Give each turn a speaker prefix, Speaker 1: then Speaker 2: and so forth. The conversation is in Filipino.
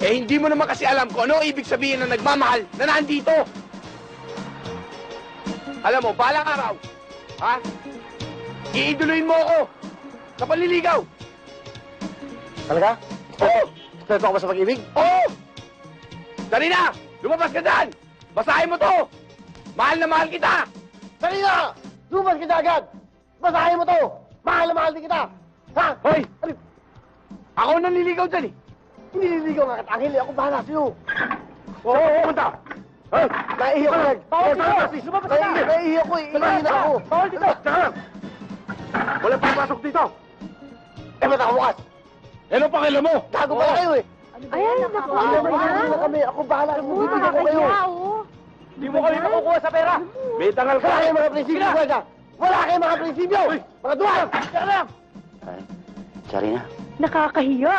Speaker 1: Eh, hindi mo naman kasi alam kung ano ang ibig sabihin ng nagmamahal na nandito. Alam mo, balang araw, ha? Iiduluin mo ako sa panliligaw.
Speaker 2: Talaga?
Speaker 1: Oo!
Speaker 2: Experto ako ba sa pag-ibig?
Speaker 1: Oo! Dali na! Lumabas ka dyan! Basahin mo to! Mahal na mahal kita!
Speaker 2: Dali na! Lumabas kita agad! Basahin mo to! Mahal na mahal din kita! Ha?
Speaker 1: Hoy!
Speaker 2: Ano?
Speaker 1: Ako nanliligaw dyan eh!
Speaker 2: Nililigaw nga kita, Angel. Ako bahala sa'yo.
Speaker 1: Oo, pumunta! Hoy!
Speaker 2: Naiiyak ko lang.
Speaker 1: Bawal dito! Lumabas ka!
Speaker 2: Naiiyak ko eh. Iiyak na ako.
Speaker 1: Bawal dito! Tsaka! Walang papasok dito!
Speaker 2: Eh, ba't ako bukas?
Speaker 1: Eh, ano pakialam mo?
Speaker 2: Gago pala kayo eh.
Speaker 3: Ayan, naku.
Speaker 2: Hindi na kami. Ako bahala. Bibigyan ko kayo.
Speaker 1: Hindi mo kami makukuha sa pera! May tangal ka!
Speaker 2: Wala kayong mga prinsipyo, Gwenda. Wala kayong mga prinsipyo. Mga duwan.
Speaker 1: Tsaka lang!
Speaker 2: Sorry na.
Speaker 3: Nakakahiya.